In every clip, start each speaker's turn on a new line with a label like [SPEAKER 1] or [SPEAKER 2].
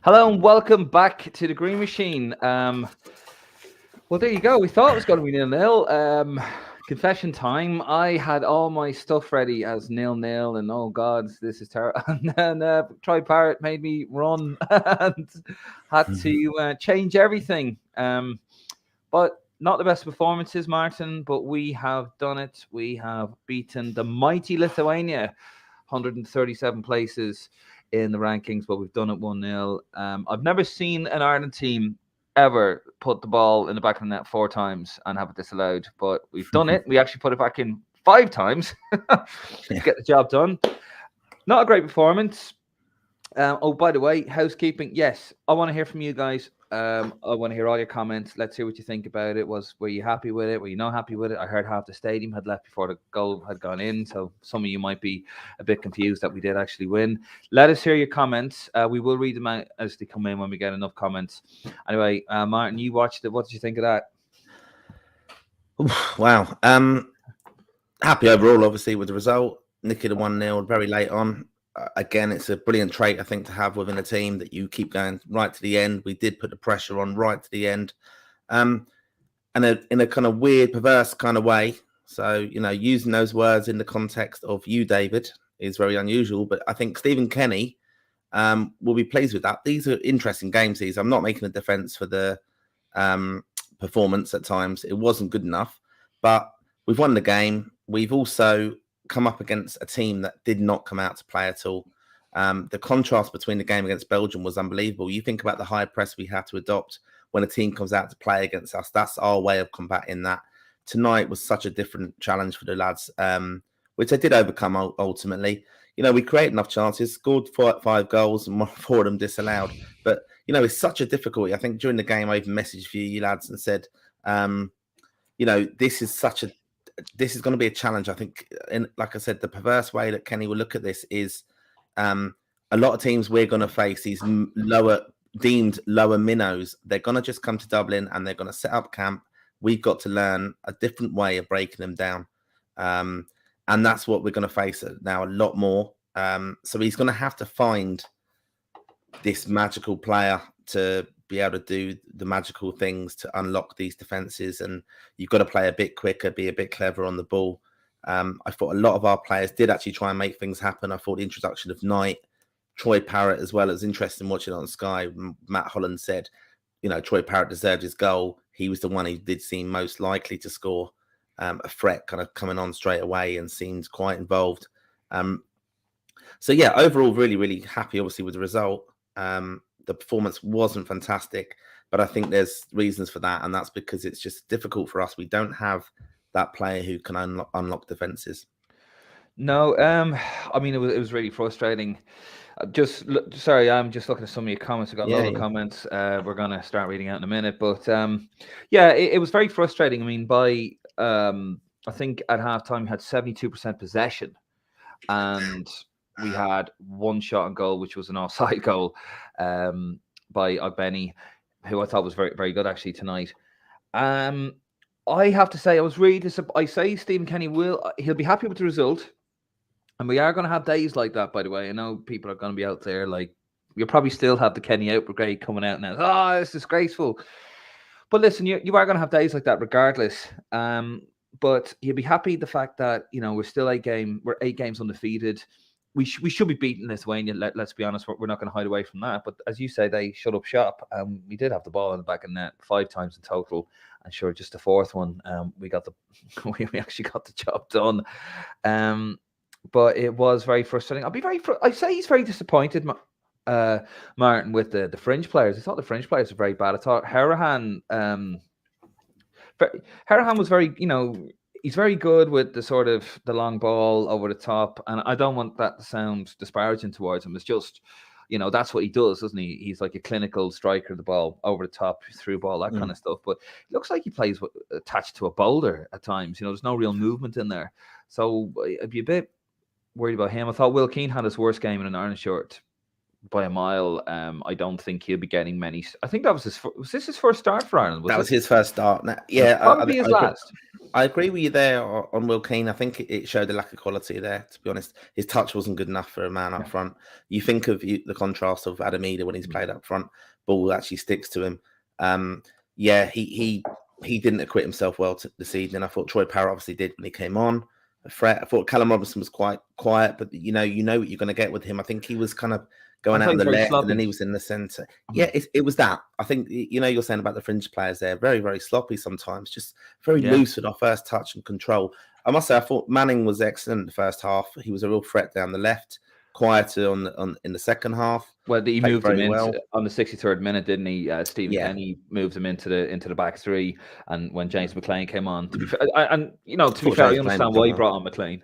[SPEAKER 1] Hello and welcome back to the Green Machine. Well, there you go. We thought it was going to be 0-0. Confession time. I had all my stuff ready as 0-0, and oh God, this is terrible. And then Troy Parrott made me run and had to change everything. But not the best performances, Martin, but we have done it. We have beaten the mighty Lithuania, 137 places in the rankings, but we've done it 1-0. I've never seen an Ireland team ever put the ball in the back of the net 4 times and have it disallowed, but we've done it. We actually put it back in 5 times to get the job done. Not a great performance. Oh, by the way, housekeeping. Yes, I want to hear from you guys. I want to hear all your comments. Let's hear what you think about it. Were you happy with it? Were you not happy with it? I heard half the stadium had left before the goal had gone in, so some of you might be a bit confused that we did actually win. Let us hear your comments. We will read them out as they come in when we get enough comments. Anyway, Martin, you watched it. What did you think of that?
[SPEAKER 2] Wow. Happy overall, obviously, with the result. Nicky the 1-0 very late on. Again, it's a brilliant trait, I think, to have within a team that you keep going right to the end. We did put the pressure on right to the end. And in a kind of weird, perverse kind of way. So, using those words in the context of you, David, is very unusual. But I think Stephen Kenny will be pleased with that. These are interesting games. I'm not making a defence for the performance at times. It wasn't good enough. But we've won the game. We've also come up against a team that did not come out to play at all. The contrast between the game against Belgium was unbelievable. You think about the high press we had to adopt when a team comes out to play against us. That's our way of combating that. Tonight was such a different challenge for the lads, which they did overcome ultimately. We created enough chances, scored 5 goals, and 4 of them disallowed. But, it's such a difficulty. I think during the game, I even messaged for you lads and said, this is going to be a challenge. I think, like I said, the perverse way that Kenny will look at this is a lot of teams we're going to face, these deemed lower minnows. They're going to just come to Dublin and they're going to set up camp. We've got to learn a different way of breaking them down. And that's what we're going to face now a lot more. So he's going to have to find this magical player to be able to do the magical things to unlock these defenses, and you've got to play a bit quicker, be a bit clever on the ball. I thought a lot of our players did actually try and make things happen. I thought the introduction of Knight, Troy Parrott as well. It was interesting watching on Sky. Matt Holland said, Troy Parrott deserved his goal. He was the one who did seem most likely to score, a threat kind of coming on straight away and seemed quite involved. So yeah, overall, really, really happy, obviously, with the result. The performance wasn't fantastic, but I think there's reasons for that, and that's because it's just difficult for us. We don't have that player who can unlock defenses.
[SPEAKER 1] No, I mean, it was really frustrating. Sorry, I'm just looking at some of your comments. We've got a lot of comments. We're going to start reading out in a minute, but it was very frustrating. I mean, I think at halftime we had 72% possession, and we had 1 shot on goal, which was an offside goal by Ogbeni, who I thought was very, very good actually tonight. I have to say, I was really disappointed. I say Stephen Kenny he'll be happy with the result, and we are going to have days like that. By the way, I know people are going to be out there like you'll probably still have the Kenny out brigade coming out now. Oh, it's disgraceful. But listen, you are going to have days like that regardless. But you'll be happy the fact that we're still 8 games undefeated. We should be beating Lithuania. Let's be honest. We're not going to hide away from that. But as you say, they shut up shop. We did have the ball in the back of net 5 times in total, and sure, just the 4th one, we actually got the job done. But it was very frustrating. I'd say he's very disappointed, Martin, with the fringe players. I thought the fringe players were very bad. I thought Harahan was very, he's very good with the sort of the long ball over the top, and I don't want that to sound disparaging towards him. It's just, that's what he does, doesn't he? He's like a clinical striker, the ball over the top, through ball, that kind of stuff. But it looks like he plays attached to a boulder at times. There's no real movement in there. So I'd be a bit worried about him. I thought Will Keane had his worst game in an Ireland shirt by a mile. I don't think he'll be getting many. I think that was was this his first start for Ireland?
[SPEAKER 2] That was his first start. Now, yeah,
[SPEAKER 1] Probably his last.
[SPEAKER 2] I agree with you there on Will Keane. I think it showed a lack of quality there, to be honest. His touch wasn't good enough for a man up front. You think of the contrast of Adam Eder when he's played up front, ball actually sticks to him. He didn't acquit himself well this evening. I thought Troy Parrott obviously did when he came on. A threat. I thought Callum Robinson was quite quiet, but you know what you're going to get with him. I think he was kind of going out on the left, and then he was in the centre. Yeah, it was that. I think, you're saying about the fringe players there, very, very sloppy sometimes, just very loose with our first touch and control. I must say, I thought Manning was excellent in the first half. He was a real threat down the left, quieter in the second half.
[SPEAKER 1] Well, he moved him in on the 63rd minute, didn't he? Stephen Kenny moved him into the back three, and when James McLean came on, to be fair, and to be fair, I understand why he brought on McLean.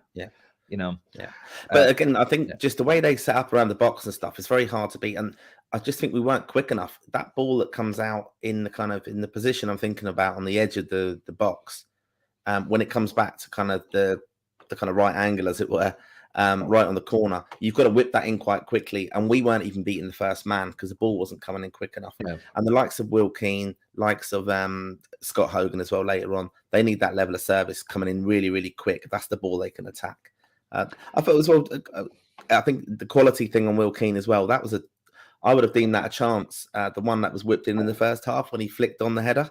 [SPEAKER 2] But again, I think just the way they set up around the box and stuff is very hard to beat, and I just think we weren't quick enough. That ball that comes out in the position I'm thinking about on the edge of the box, when it comes back to kind of the kind of right angle, as it were, right on the corner, you've got to whip that in quite quickly, and we weren't even beating the first man because the ball wasn't coming in quick enough. And the likes of Will Keane, likes of Scott Hogan as well later on, they need that level of service coming in really, really quick. That's the ball they can attack. I thought as well. I think the quality thing on Will Keane as well. That was I would have deemed that a chance. The one that was whipped in the first half when he flicked on the header,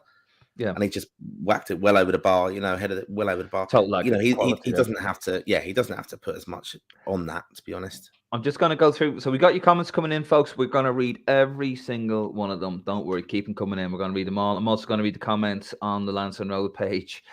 [SPEAKER 2] and he just whacked it well over the bar. Headed it well over the bar. He doesn't have to. Yeah, he doesn't have to put as much on that, to be honest.
[SPEAKER 1] I'm just going to go through. So we got your comments coming in, folks. We're going to read every single one of them. Don't worry, keep them coming in. We're going to read them all. I'm also going to read the comments on the Lansdowne Road page.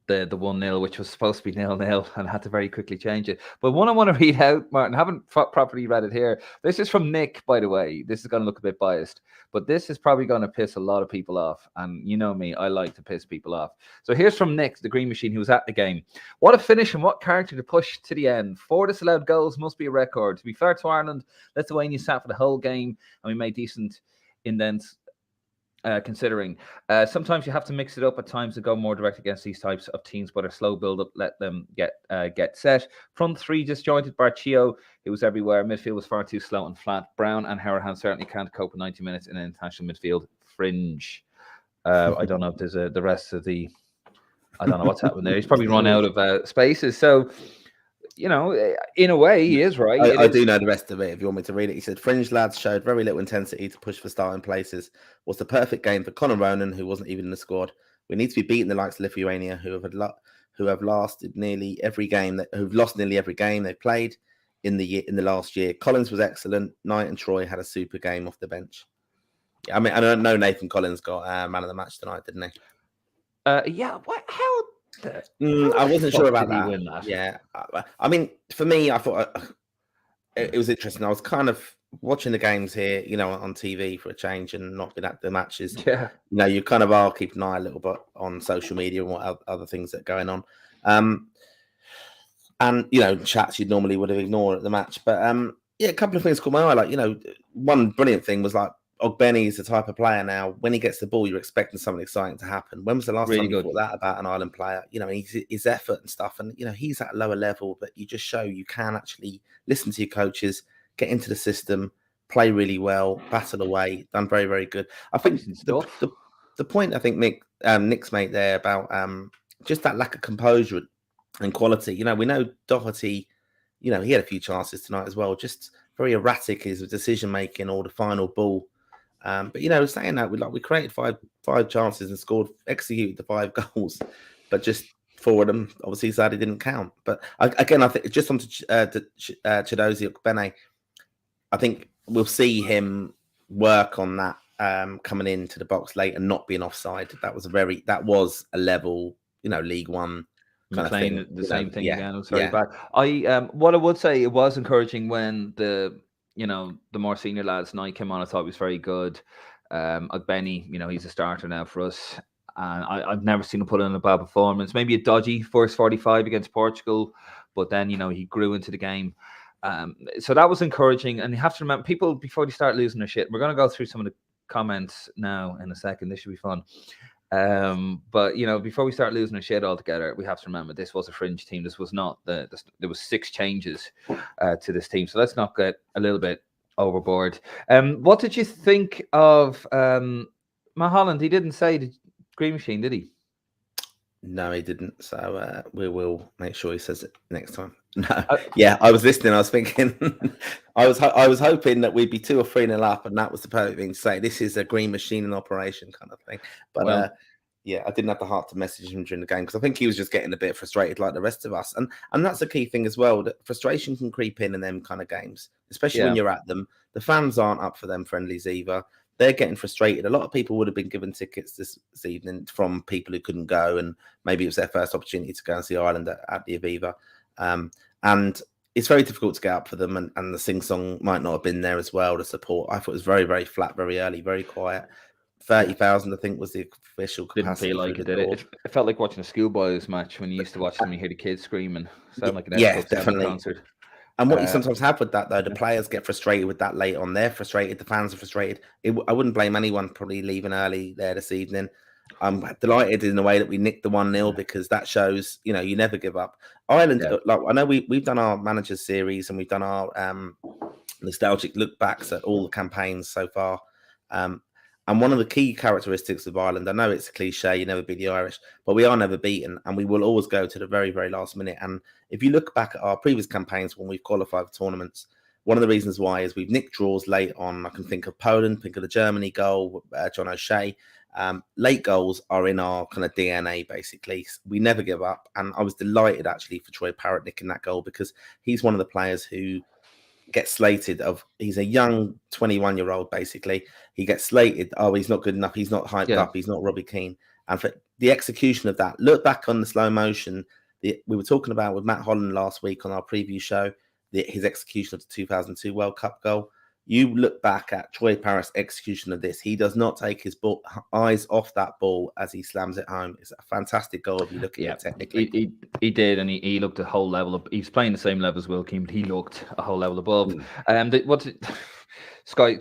[SPEAKER 1] The 1-0, which was supposed to be 0-0, and had to very quickly change it. But one I want to read out, Martin, I haven't properly read it here. This is from Nick, by the way. This is going to look a bit biased, but this is probably going to piss a lot of people off. And you know me, I like to piss people off. So here's from Nick, the Green Machine, who was at the game. What a finish and what character to push to the end. 4 disallowed goals must be a record. To be fair to Ireland, Lithuania sat for the whole game, and we made decent indents. Considering sometimes you have to mix it up at times to go more direct against these types of teams, but a slow build up, let them get set. Front three disjointed. Barchio, who was everywhere. Midfield was far too slow and flat. Brown and Harahan certainly can't cope with 90 minutes in an international midfield fringe. I don't know if there's the rest of the. I don't know what's happening there. He's probably run out of spaces. So, in a way, he is right.
[SPEAKER 2] I do know the rest of it if you want me to read it. He said, Fringe lads showed very little intensity to push for starting places. Was the perfect game for Conor Ronan, who wasn't even in the squad. We need to be beating the likes of Lithuania, who have lost nearly every game they've played in the last year. Collins was excellent. Knight and Troy had a super game off the bench. I mean, I don't know, Nathan Collins got man of the match tonight, didn't he?
[SPEAKER 1] What? How?
[SPEAKER 2] I wasn't sure about that. Yeah, I mean, for me, I thought it was interesting. I was kind of watching the games here, on TV for a change, and not been at the matches.
[SPEAKER 1] Yeah,
[SPEAKER 2] you kind of are keeping an eye a little bit on social media and what other things that are going on. And chats you normally would have ignored at the match, but a couple of things caught my eye. Like one brilliant thing was like, Ogbeni is the type of player now, when he gets the ball, you're expecting something exciting to happen. When was the last time you thought that about an Ireland player? His effort and stuff. And, he's at a lower level, but you just show you can actually listen to your coaches, get into the system, play really well, battle away, done very, very good. I think the point I think Nick's made there about just that lack of composure and quality. We know Doherty, he had a few chances tonight as well, just very erratic his decision making or the final ball. But saying that, we created five chances and executed the 5 goals, but just 4 of them obviously sadly didn't count. But I think just on to Chidozie Ogbene, I think we'll see him work on that coming into the box late and not being offside. That was a level, League One kind of thing.
[SPEAKER 1] The same thing again. It was very bad. What I would say, it was encouraging when the more senior lads, Knight came on. I thought he was very good. Ogbeni, he's a starter now for us. And I've never seen him put in a bad performance. Maybe a dodgy first 45 against Portugal, but then, he grew into the game. So that was encouraging. And you have to remember, people, before they start losing their shit, we're going to go through some of the comments now in a second. This should be fun. But before we start losing our shit altogether, we have to remember this was a fringe team. This was not there was 6 changes to this team, so let's not get a little bit overboard. What did you think of Matt Holland? He didn't say the Green Machine, did he?
[SPEAKER 2] No, he didn't. So we will make sure he says it next time. No, yeah, I was listening. I was thinking, I was hoping that we'd be 2 or 3-0 up, and that was the perfect thing to say. This is a Green Machine in operation, kind of thing. But yeah, I didn't have the heart to message him during the game because I think he was just getting a bit frustrated, like the rest of us. And that's a key thing as well. That frustration can creep in them kind of games, especially when you're at them. The fans aren't up for them friendlies either. They're getting frustrated. A lot of people would have been given tickets this evening from people who couldn't go, and maybe it was their first opportunity to go and see Ireland at the Aviva. And it's very difficult to get up for them, and the sing-song might not have been there as well to support. I thought it was very, very flat, very early, very quiet. 30,000, I think, was the official capacity.
[SPEAKER 1] Didn't feel like it, did it? It felt like watching a schoolboys match when you used to watch them and you hear the kids screaming. Sound like an
[SPEAKER 2] definitely
[SPEAKER 1] concert.
[SPEAKER 2] And what you sometimes have with that, though, the players get frustrated with that late on. They're frustrated. The fans are frustrated. I wouldn't blame anyone probably leaving early there this evening. I'm delighted in the way that we nicked the 1-0 because that shows, you never give up. Ireland, like I know we've done our managers series and we've done our nostalgic look backs at all the campaigns so far. And one of the key characteristics of Ireland, I know it's a cliche, you never beat the Irish, but we are never beaten, and we will always go to the very, very last minute. And if you look back at our previous campaigns when we've qualified for tournaments, one of the reasons why is we've nicked draws late on. I can think of Poland, think of the Germany goal, John O'Shea. Late goals are in our kind of DNA, basically. We never give up. And I was delighted, actually, for Troy Parrott nicking that goal because he's one of the players who gets slated he's a young 21-year-old, basically. He gets slated, he's not good enough, he's not hyped up, he's not Robbie Keane. And for the execution of that, look back on the slow motion, we were talking about with Matt Holland last week on our preview show, his execution of the 2002 World Cup goal. You look back at Troy Parrott's execution of this, he does not take his eyes off that ball as he slams it home. It's a fantastic goal if you look at it technically.
[SPEAKER 1] He did, and he looked a whole level up. He's playing the same level as Will Keane, but he looked a whole level above. Sky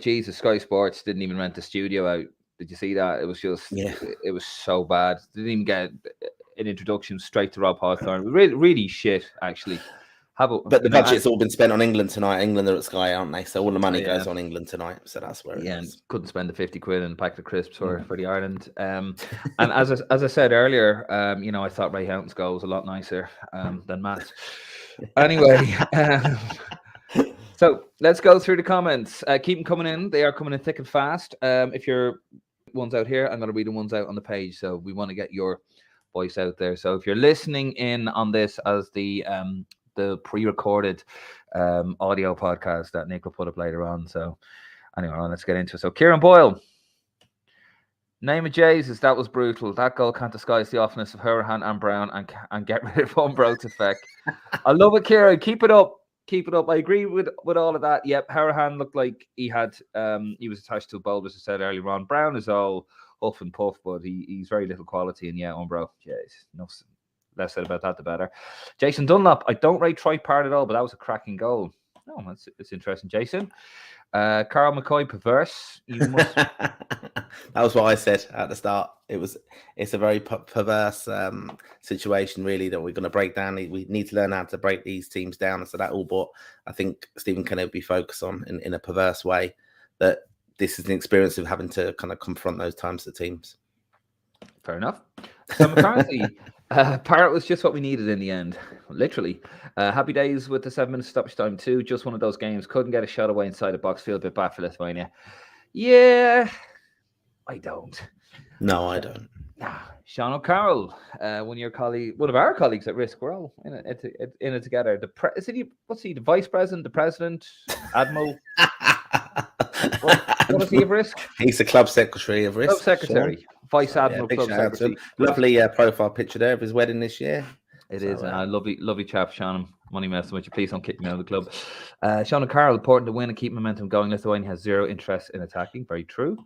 [SPEAKER 1] Sports didn't even rent the studio out. Did you see that? It was just, it was so bad. Didn't even get an introduction straight to Rob Hawthorne. Really, really shit, actually.
[SPEAKER 2] But the budget's all been spent on England tonight. England are at Sky, aren't they? So all the money goes on England tonight. So that's where it is.
[SPEAKER 1] And couldn't spend the 50 quid and a pack of crisps for the Ireland. And as I said earlier, I thought Ray Houghton's goal was a lot nicer than Matt's. Anyway, so let's go through the comments. Keep them coming in. They are coming in thick and fast. If you're ones out here, I'm going to read the ones out on the page. So we want to get your voice out there. So if you're listening in on this as the pre-recorded audio podcast that Nick will put up later on. So anyway, let's get into it. So Kieran Boyle, name of Jesus, that was brutal. That goal can't disguise the offense of Hourihane and Brown and get rid of Umbro to feck. I love it, Kieran. Keep it up. I agree with all of that. Yep, Hourihane looked like he was attached to a bowl, as I said earlier on. Brown is all huff and puff, but he's very little quality. And Umbro, nothing. Less said about that, the better. Jason Dunlop, I don't rate Troy Parrott at all, but that was a cracking goal. Oh, it's interesting, Jason. Carl McCoy, perverse.
[SPEAKER 2] That was what I said at the start. It's a very perverse situation, really, that we're going to break down. We need to learn how to break these teams down. And so that all but I think Stephen Kenny will be focused on in a perverse way, that this is an experience of having to kind of confront those types of teams.
[SPEAKER 1] Fair enough. So McCarthy, Parrott was just what we needed in the end, literally. Happy days with the 7-minute stoppage time too. Just one of those games. Couldn't get a shot away inside the box. Feel a bit bad for Lithuania. Yeah, I don't.
[SPEAKER 2] No, I don't.
[SPEAKER 1] Sean O'Carroll, one of our colleagues at risk. We're all in it together. What's he? The vice president, the president, admiral. What is he of risk?
[SPEAKER 2] He's the club secretary of risk.
[SPEAKER 1] Club secretary, Sean. Vice admiral, club secretary.
[SPEAKER 2] Lovely profile picture there of his wedding this year.
[SPEAKER 1] It is a lovely chap, Sean. Money messing with you. Please don't kick me out of the club. Sean O'Carroll, important to win and keep momentum going. Lithuania has zero interest in attacking. Very true.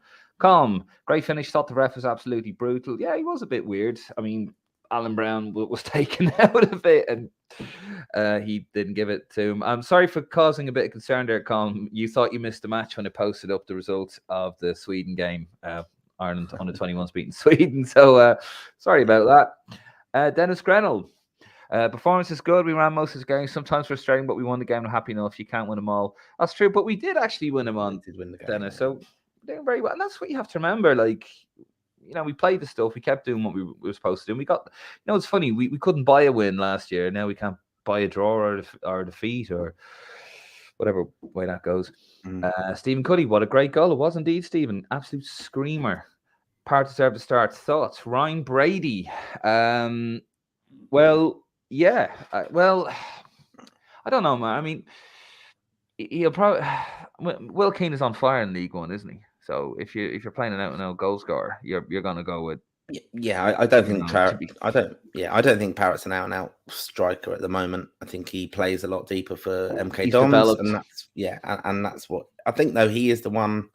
[SPEAKER 1] Great finish. Thought the ref was absolutely brutal. Yeah, he was a bit weird. I mean, Alan Brown was taken out of it and he didn't give it to him. I'm sorry for causing a bit of concern there, Colm. You thought you missed the match when it posted up the results of the Sweden game. Ireland under 21s beating Sweden. So sorry about that. Dennis Grenell. Performance is good. We ran most of the game. Sometimes frustrating, but we won the game. I'm happy enough. You can't win them all. That's true, but we did actually win them on
[SPEAKER 2] win the game,
[SPEAKER 1] Dennis. So doing very well, and that's what you have to remember. Like, we played the stuff. We kept doing what we were supposed to do. And we got, it's funny. We couldn't buy a win last year. Now we can't buy a draw or defeat or whatever way that goes. Stephen Cuddy, what a great goal it was indeed, Stephen. Absolute screamer. Part deserved to start. Thoughts? Ryan Brady. Well, yeah. I don't know, man. I mean, he'll probably. Will Keane is on fire in League One, isn't he? So if you're playing an out-and-out goal scorer, you're going to go with.
[SPEAKER 2] Yeah, I don't think I don't think Parrott's an out-and-out striker at the moment. I think he plays a lot deeper for MK Dons, and that's what I think. Though he is the one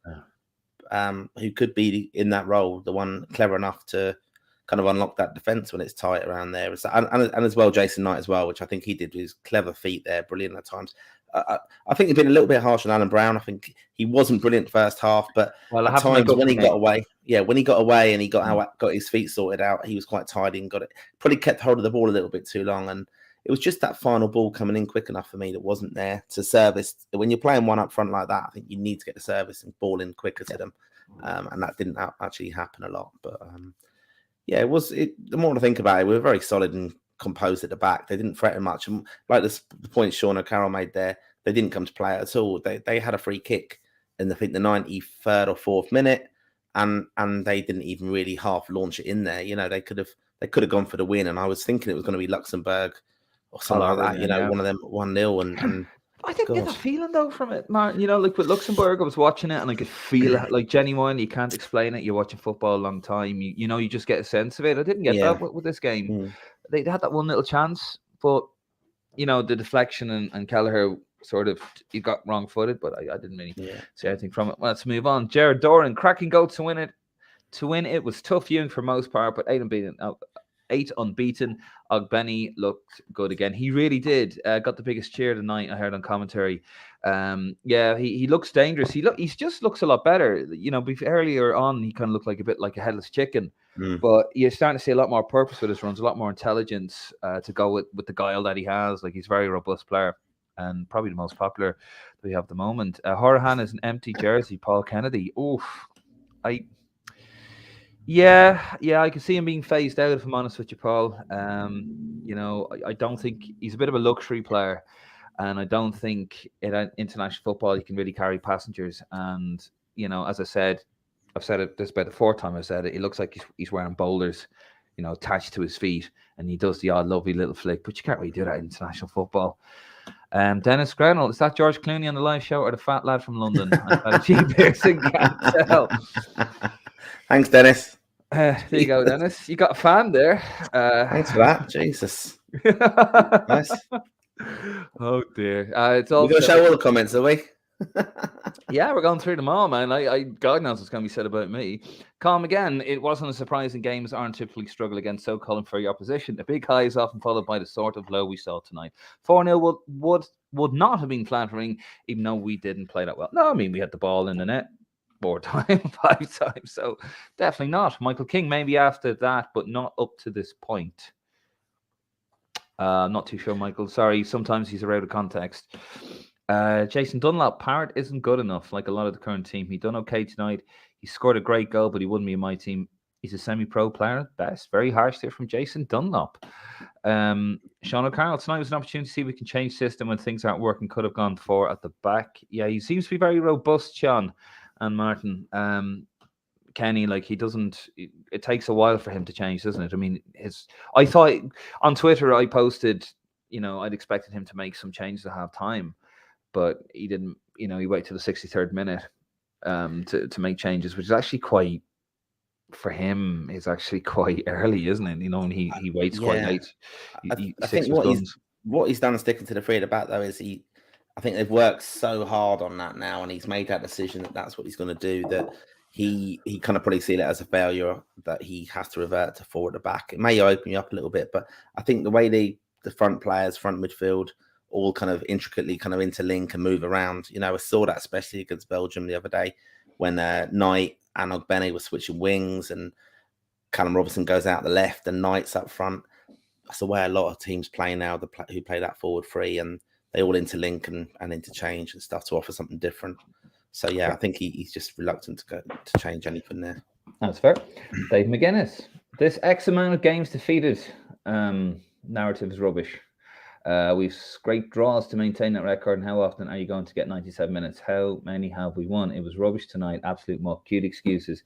[SPEAKER 2] who could be in that role, the one clever enough to kind of unlock that defense when it's tight around there, and as well Jason Knight as well, which I think he did with his clever feet there, brilliant at times. I think he's been a little bit harsh on Alan Brown. I think he wasn't brilliant first half, but at times when he got away, and he got his feet sorted out, he was quite tidy and got it. Probably kept hold of the ball a little bit too long, and it was just that final ball coming in quick enough for me that wasn't there to service. When you're playing one up front like that, I think you need to get the service and ball in quicker to them, and that didn't actually happen a lot. But it was. The more I think about it, we were very solid and composed at the back. They didn't threaten much, and like the point Sean O'Carroll made there, they didn't come to play at all. They had a free kick in the 93rd or 4th minute, and they didn't even really half launch it in there. They could have gone for the win, and I was thinking it was going to be Luxembourg or something like that. One of them 1-0 and.
[SPEAKER 1] I didn't get that feeling though from it, Martin. Like with Luxembourg, I was watching it and I could feel it, like genuine. You can't explain it. You're watching football a long time. You just get a sense of it. I didn't get that with this game. They had that one little chance, but the deflection and Kelleher sort of he got wrong footed, but I didn't really see anything from it. Well, let's move on. Jared Doran, cracking goal to win it. To win it was tough viewing for most part, but 8 unbeaten. Ogbeni looked good again. He really did. Got the biggest cheer tonight, I heard on commentary. He looks dangerous. He just looks a lot better. Earlier on, he kind of looked like a bit like a headless chicken. But you're starting to see a lot more purpose with his runs, a lot more intelligence to go with the guile that he has. Like, he's a very robust player and probably the most popular that we have at the moment. Horahan is an empty jersey. Paul Kennedy. Oof. I can see him being phased out, if I'm honest with you, Paul. I don't think he's a bit of a luxury player, and I don't think in international football he can really carry passengers. And as I said, I've said it. This is about the 4th time I've said it. He looks like he's wearing boulders, attached to his feet, and he does the odd lovely little flick. But you can't really do that in international football. Dennis Grenell, is that George Clooney on the live show or the fat lad from London? Pearson can't tell.
[SPEAKER 2] Thanks, Dennis.
[SPEAKER 1] There you go, Dennis. You got a fan there.
[SPEAKER 2] Thanks for that. Jesus. Nice.
[SPEAKER 1] Oh dear. It's
[SPEAKER 2] all. We're going to show all the comments, are we?
[SPEAKER 1] Yeah, we're going through them all, man. God knows what's going to be said about me. Calm again. It wasn't a surprising. Games aren't typically struggle against so-called inferior opposition. The big high is often followed by the sort of low we saw tonight. 4-0 would not have been flattering, even though we didn't play that well. No, I mean, we had the ball in the net 4 times, 5 times. So definitely not. Michael King, maybe after that, but not up to this point. Not too sure, Michael. Sorry, sometimes he's out of context. Jason Dunlop, Parrott isn't good enough, like a lot of the current team. He done okay tonight. He scored a great goal, but he wouldn't be in my team. He's a semi-pro player at best. Very harsh there from Jason Dunlop. Sean O'Carroll, tonight was an opportunity to see if we can change system when things aren't working. Could have gone 4 at the back. Yeah, he seems to be very robust, Sean and Martin. Kenny, like, he doesn't. It takes a while for him to change, doesn't it? I mean, I thought on Twitter I posted, I'd expected him to make some changes at half time. But he didn't, he waited till the 63rd minute to make changes, which is actually quite, for him, is actually quite early, isn't it? And he waits quite late.
[SPEAKER 2] I think what he's done sticking to the 3 at the back, though, is I think they've worked so hard on that now, and he's made that decision that that's what he's going to do, that he kind of probably see it as a failure, that he has to revert to 4 at the back. It may open you up a little bit, but I think the way the front players, front midfield, all kind of intricately kind of interlink and move around. I saw that especially against Belgium the other day, when Knight and Ogbene were switching wings, and Callum Robinson goes out the left and Knight's up front. That's the way a lot of teams play now, who play that forward three, and they all interlink and interchange and stuff to offer something different. So yeah, I think he's just reluctant to change anything there.
[SPEAKER 1] That's fair. Dave McGuinness, this X amount of games defeated narrative is rubbish. We've scraped draws to maintain that record, and how often are you going to get 97 minutes? How many have we won? It was rubbish tonight. Absolute muck. Cute excuses.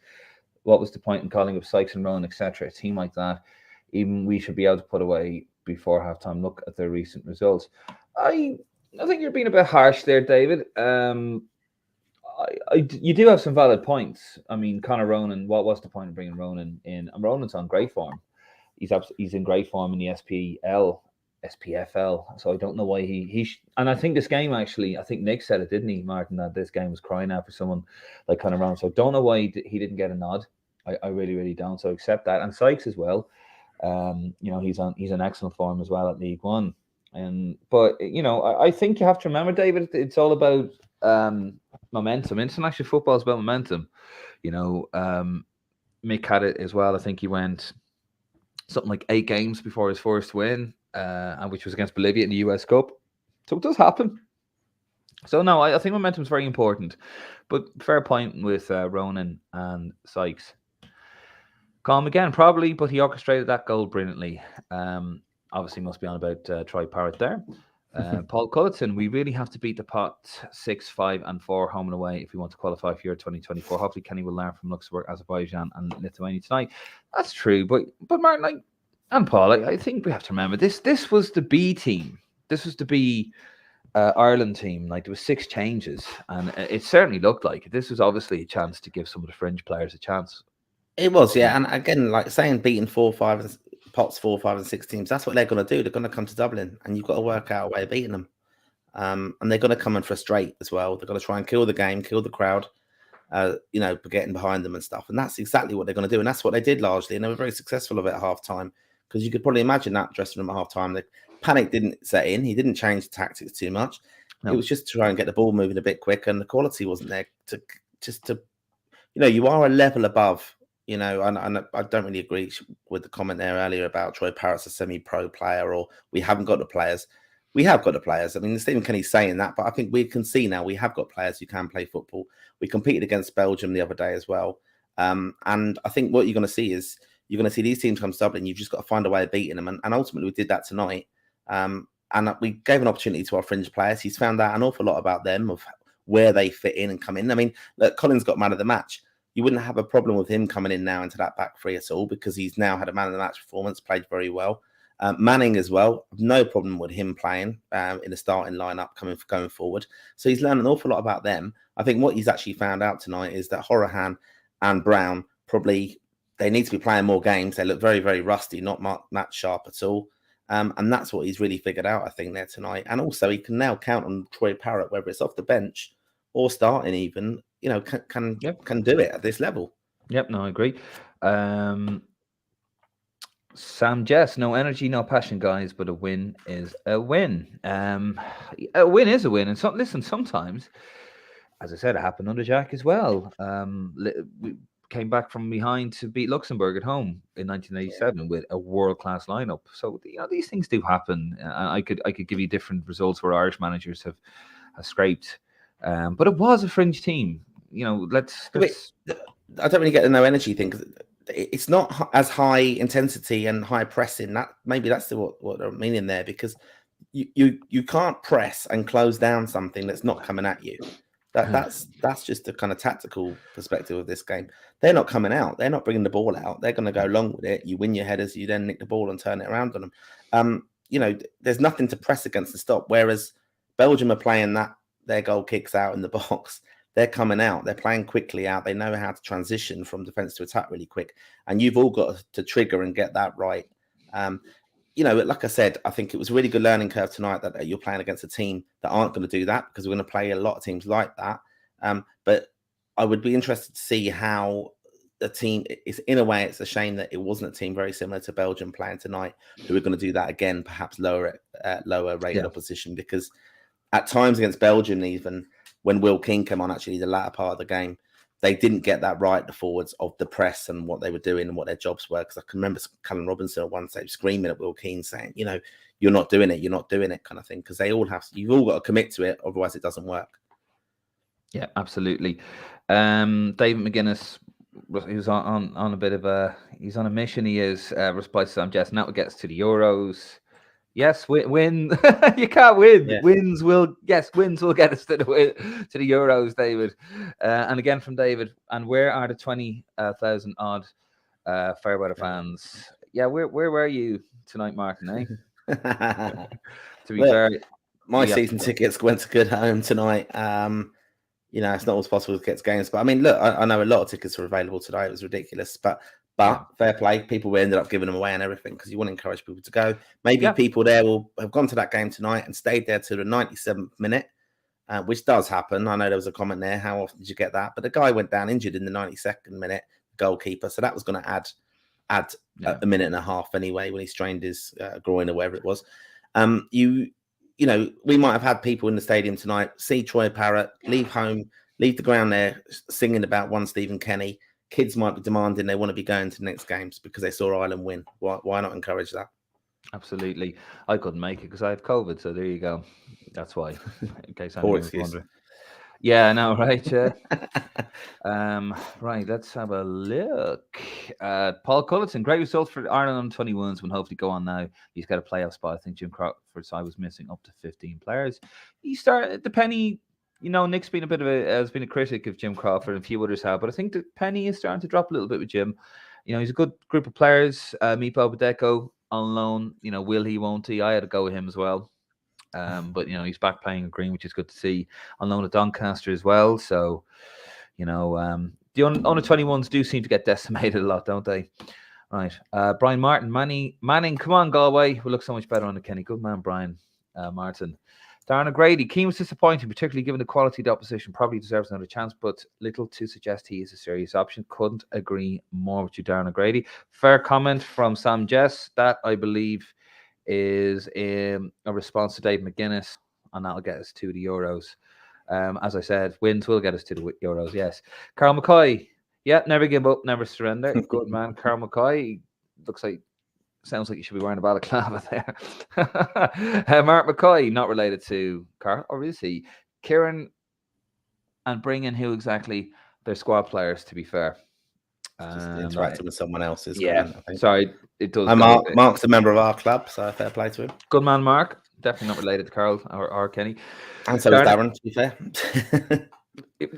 [SPEAKER 1] What was the point in calling up Sykes and Rowan, etc.? A team like that, even we should be able to put away before halftime. Look at their recent results. I think you're being a bit harsh there, David. You do have some valid points. I mean, Conor Ronan, what was the point of bringing Ronan in? And Ronan's on great form. He's in great form in the SPFL. So I don't know why and I think this game actually, I think Nick said it, didn't he, Martin, that this game was crying out for someone like Conor Ronan. So I don't know why he didn't get a nod. I really, really don't. So accept that. And Sykes as well. He's in excellent form as well at League One. But I think you have to remember, David, it's all about momentum. International football is about momentum. Mick had it as well. I think he went something like 8 games before his first win, and which was against Bolivia in the US Cup. So it does happen. So no, I think momentum is very important. But fair point with Ronan and Sykes. Calm again, probably, but he orchestrated that goal brilliantly. Obviously, must be on about Troy Parrott there. Paul Culleton, we really have to beat the pot 6, 5, and 4 home and away if we want to qualify for Euro 2024. Hopefully, Kenny will learn from Luxembourg, Azerbaijan, and Lithuania tonight. That's true, but Martin, and Paul, I think we have to remember this was the B team. This was the B Ireland team. There was 6 changes, and it certainly looked like it. This was obviously a chance to give some of the fringe players a chance.
[SPEAKER 2] It was, yeah. And again, saying beating 4, 5, pots 4, 5, and 6 teams, that's what they're going to do. They're going to come to Dublin, and you've got to work out a way of beating them. And they're going to come and frustrate as well. They're going to try and kill the game, kill the crowd, getting behind them and stuff. And that's exactly what they're going to do. And that's what they did largely. And they were very successful of it at half time, because you could probably imagine that dressing room at half time. The panic didn't set in. He didn't change the tactics too much. No. It was just to try and get the ball moving a bit quicker, and the quality wasn't there you are a level above. And I don't really agree with the comment there earlier about Troy Parrott's a semi-pro player, or we haven't got the players. We have got the players. I mean, Stephen Kenny's saying that, but I think we can see now we have got players who can play football. We competed against Belgium the other day as well. And I think what you're going to see is you're going to see these teams come to Dublin. You've just got to find a way of beating them. And ultimately, we did that tonight. And we gave an opportunity to our fringe players. He's found out an awful lot about them, of where they fit in and come in. I mean, look, Collins got man of the match. You wouldn't have a problem with him coming in now into that back three at all, because he's now had a man of the match performance, played very well. Manning as well, no problem with him playing in the starting lineup going forward. So he's learned an awful lot about them. I think what he's actually found out tonight is that Horahan and Brown they need to be playing more games. They look very, very rusty, not match sharp at all. And that's what he's really figured out, I think, there tonight. And also he can now count on Troy Parrott, whether it's off the bench or starting even, can do it at this level.
[SPEAKER 1] Yep, no, I agree. Sam Jess, no energy, no passion, guys, but a win is a win. A win is a win. And sometimes, as I said, it happened under Jack as well. We came back from behind to beat Luxembourg at home in 1987 with a world-class lineup. So these things do happen. I could give you different results where Irish managers have scraped, but it was a fringe team. Let's
[SPEAKER 2] I don't really get the no energy thing, because it's not as high intensity and high pressing. Maybe that's what they're meaning there, because you can't press and close down something that's not coming at you. That's just a kind of tactical perspective of this game. They're not coming out. They're not bringing the ball out. They're going to go long with it. You win your headers. You then nick the ball and turn it around on them. There's nothing to press against the stop. Whereas Belgium are playing their goal kicks out in the box. They're coming out. They're playing quickly out. They know how to transition from defense to attack really quick. And you've all got to trigger and get that right. Like I said, I think it was a really good learning curve tonight that you're playing against a team that aren't going to do that, because we're going to play a lot of teams like that. But I would be interested to see how the team is. In a way, it's a shame that it wasn't a team very similar to Belgium playing tonight, who are going to do that again, perhaps lower rated opposition, because at times against Belgium, even when Will King came on, actually the latter part of the game, they didn't get that right, the forwards, of the press and what they were doing and what their jobs were. Because I can remember Callum Robinson at one stage screaming at Will Keane saying, you're not doing it kind of thing. Because you've all got to commit to it, otherwise it doesn't work.
[SPEAKER 1] Yeah, absolutely. David McGuinness, he was on a bit of he's on a mission. He is replied to Sam Jess, and that will get us to the Euros. Yes, win. You can't win.
[SPEAKER 2] Yeah.
[SPEAKER 1] Wins will get us to the Euros, David. And again from David. And where are the 20,000 odd Fairweather fans? Yeah, where were you tonight, Martin? Eh? To be fair,
[SPEAKER 2] my season tickets went to good home tonight. It's not always possible to get to games, but I mean, look, I know a lot of tickets are available today. It was ridiculous, but fair play. People ended up giving them away and everything because you want to encourage people to go. Maybe people there will have gone to that game tonight and stayed there to the 97th minute, which does happen. I know there was a comment there. How often did you get that? But the guy went down injured in the 92nd minute, goalkeeper. So that was going to add a minute and a half anyway when he strained his groin or whatever it was. We might have had people in the stadium tonight see Troy Parrott leave the ground there singing about one Stephen Kenny. Kids might be demanding they want to be going to the next games because they saw Ireland win. Why not encourage that?
[SPEAKER 1] Absolutely. I couldn't make it because I have COVID, so there you go. That's why. In case anyone was wondering. Yeah, I know, right? Yeah. Right, let's have a look. Paul Culleton, great result for Ireland on 21s. Will hopefully go on now. He's got a playoff spot. I think Jim Crawford's side was missing up to 15 players. He started the penny. Nick's been has been a critic of Jim Crawford, and a few others have, but I think the penny is starting to drop a little bit with Jim. He's a good group of players. Mipo Badeko on loan. Will he, won't he? I had to go with him as well. But he's back playing green, which is good to see. On loan at Doncaster as well. So, the under 21s do seem to get decimated a lot, don't they? Right. Brian Martin, Manning, come on, Galway. We look so much better on the Kenny. Good man, Brian Martin. Darren O'Grady, Keane was disappointing, particularly given the quality of the opposition. Probably deserves another chance, but little to suggest he is a serious option. Couldn't agree more with you, Darren O'Grady. Fair comment from Sam Jess. That, I believe, is a response to Dave McGuinness, and that'll get us to the Euros. As I said, wins will get us to the Euros, yes. Carl McCoy, never give up, never surrender. Good man, Carl McCoy. Sounds like you should be wearing a balaclava there. Mark McCoy, not related to Carl, or is he? Kieran and bring in who exactly? They're squad players, to be fair.
[SPEAKER 2] Just interacting with someone else's.
[SPEAKER 1] Yeah,
[SPEAKER 2] comment, I think.
[SPEAKER 1] Sorry, it does.
[SPEAKER 2] Mark's a member of our club, so fair play to him.
[SPEAKER 1] Good man, Mark. Definitely not related to Carl or Kenny.
[SPEAKER 2] And so is Darren, to be fair.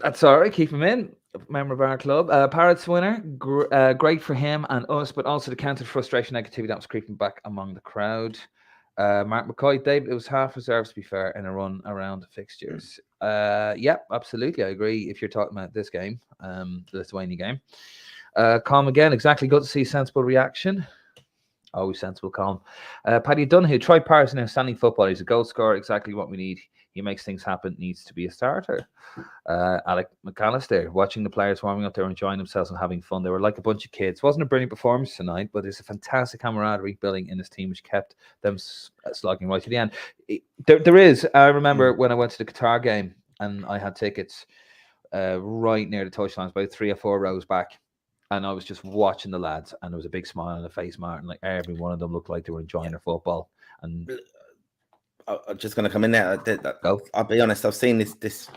[SPEAKER 1] That's all right. Keep him in. Member of our club. Parrott's winner. Great for him and us, but also the counter frustration negativity that was creeping back among the crowd. Mark McCoy, David, it was half reserves, to be fair, in a run around fixtures. Absolutely. I agree if you're talking about this game, the Lithuania game. Calm again. Exactly. Good to see sensible reaction. Always sensible, calm. Paddy Dunhue, Troy Parrott, an outstanding footballer. He's a goal scorer, exactly what we need. He makes things happen, needs to be a starter. Alec McAllister, watching the players warming up, they were enjoying themselves and having fun. They were like a bunch of kids. Wasn't a brilliant performance tonight, but there's a fantastic camaraderie building in this team, which kept them slogging right to the end. There is. I remember when I went to the Qatar game and I had tickets right near the touchlines, about 3 or 4 rows back. And I was just watching the lads, and there was a big smile on the face, Martin. Like every one of them looked like they were enjoying their football. And
[SPEAKER 2] I'm just going to come in there. I'll be honest. I've seen this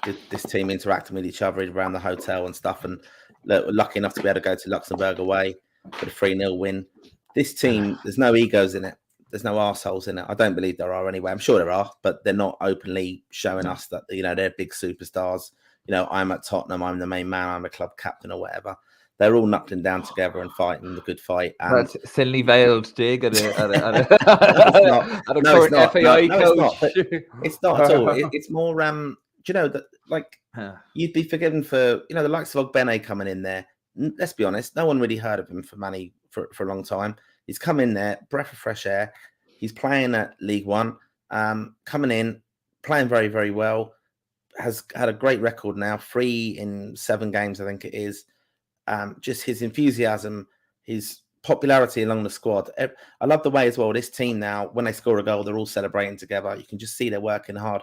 [SPEAKER 2] team interacting with each other around the hotel and stuff, and we're lucky enough to be able to go to Luxembourg away for the 3-0 win. This team, there's no egos in it. There's no arseholes in it. I don't believe there are anyway. I'm sure there are, but they're not openly showing us that they're big superstars. I'm at Tottenham. I'm the main man. I'm a club captain or whatever. They're all knuckling down together and fighting the good fight. And
[SPEAKER 1] that's thinly veiled dig at a
[SPEAKER 2] current
[SPEAKER 1] FAI coach.
[SPEAKER 2] It's not at all. It's more, that you'd be forgiven for, the likes of Ogbene coming in there. Let's be honest, no one really heard of him for Manny for a long time. He's come in there, breath of fresh air. He's playing at League One, coming in, playing very, very well. Has had a great record now, 3 in 7 games, I think it is. Just his enthusiasm, his popularity along the squad. I love the way as well, this team now, when they score a goal, they're all celebrating together. You can just see they're working hard.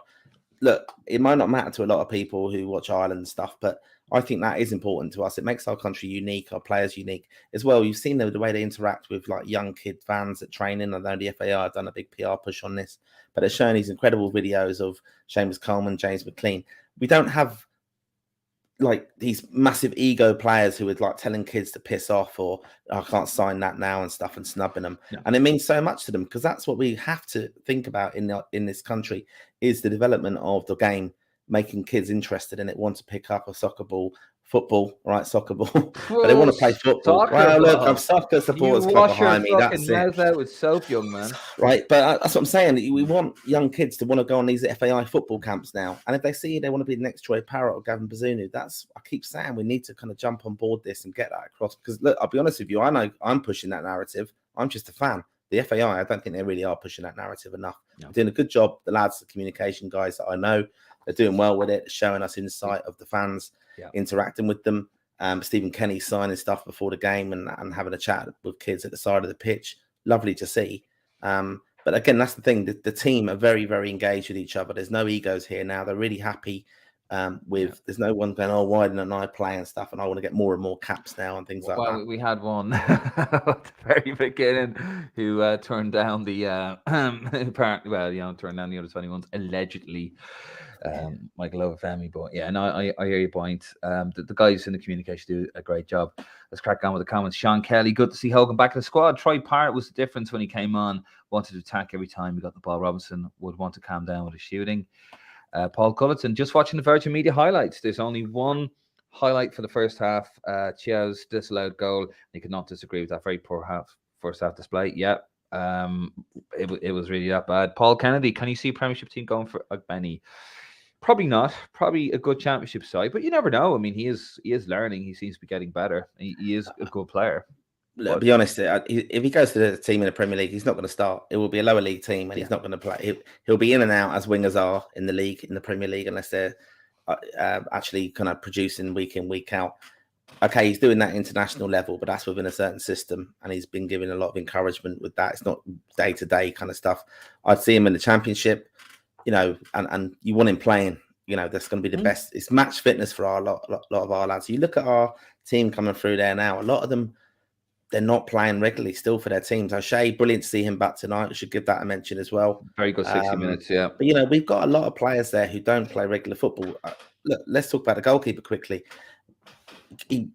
[SPEAKER 2] Look, it might not matter to a lot of people who watch Ireland and stuff, but I think that is important to us. It makes our country unique, our players unique as well. You've seen the way they interact with like young kid fans at training. I know the FAI have done a big PR push on this, but they're showing these incredible videos of Seamus Coleman, James McLean. We don't have like these massive ego players who are like telling kids to piss off or I can't sign that now and stuff and snubbing them. Yeah. And it means so much to them because that's what we have to think about in this country is the development of the game, making kids interested in it, want to pick up a soccer ball, football, right? Soccer ball, but they want to play football. Well, look, I'm soccer supporters club behind me. That's it.
[SPEAKER 1] Mouth out with soap, young man.
[SPEAKER 2] Right, but that's what I'm saying. We want young kids to want to go on these FAI football camps now, and if they see they want to be the next Troy Parrott or Gavin Bazunu, that's I keep saying we need to kind of jump on board this and get that across. Because look, I'll be honest with you, I know I'm pushing that narrative. I'm just a fan. The FAI, I don't think they really are pushing that narrative enough. No. They're doing a good job. The lads, the communication guys that I know, they're doing well with it, showing us insight of the fans, interacting with them. Stephen Kenny signing stuff before the game and having a chat with kids at the side of the pitch. Lovely to see. But again, that's the thing. The team are very, very engaged with each other. There's no egos here now. They're really happy there's no one going, oh, why didn't I play and stuff? And I want to get more and more caps now and things like that.
[SPEAKER 1] Well, we had one at the very beginning who turned down the apparently, turned down the under 21s allegedly. Michael Overfemi, but yeah, no, I hear your point. The guys in the communication do a great job. Let's crack on with the comments. Sean Kelly, good to see Hogan back in the squad. Troy Parrott was the difference when he came on. Wanted to attack every time he got the ball. Robinson would want to calm down with his shooting. Paul Culleton, just watching the Virgin Media highlights. There's only one highlight for the first half. Chiao's disallowed goal. You could not disagree with that. Very poor first half display. Yeah, it was really that bad. Paul Kennedy, can you see a Premiership team going for Benny? Probably not. Probably a good Championship side, but you never know. I mean, he is learning. He seems to be getting better. He is a good player.
[SPEAKER 2] Look, to be honest, if he goes to the team in the Premier League, he's not going to start. It will be a lower league team, and he's not going to play. He'll be in and out as wingers are in the league, in the Premier League, unless they're actually kind of producing week in, week out. Okay, he's doing that international level, but that's within a certain system, and he's been given a lot of encouragement with that. It's not day-to-day kind of stuff. I'd see him in the Championship, and you want him playing. That's going to be the best. It's match fitness for a lot of our lads. You look at our team coming through there now. A lot of them, they're not playing regularly still for their teams. O'Shea, brilliant to see him back tonight. We should give that a mention as well.
[SPEAKER 1] Very good 60 minutes, yeah.
[SPEAKER 2] But, we've got a lot of players there who don't play regular football. Look, let's talk about the goalkeeper quickly. He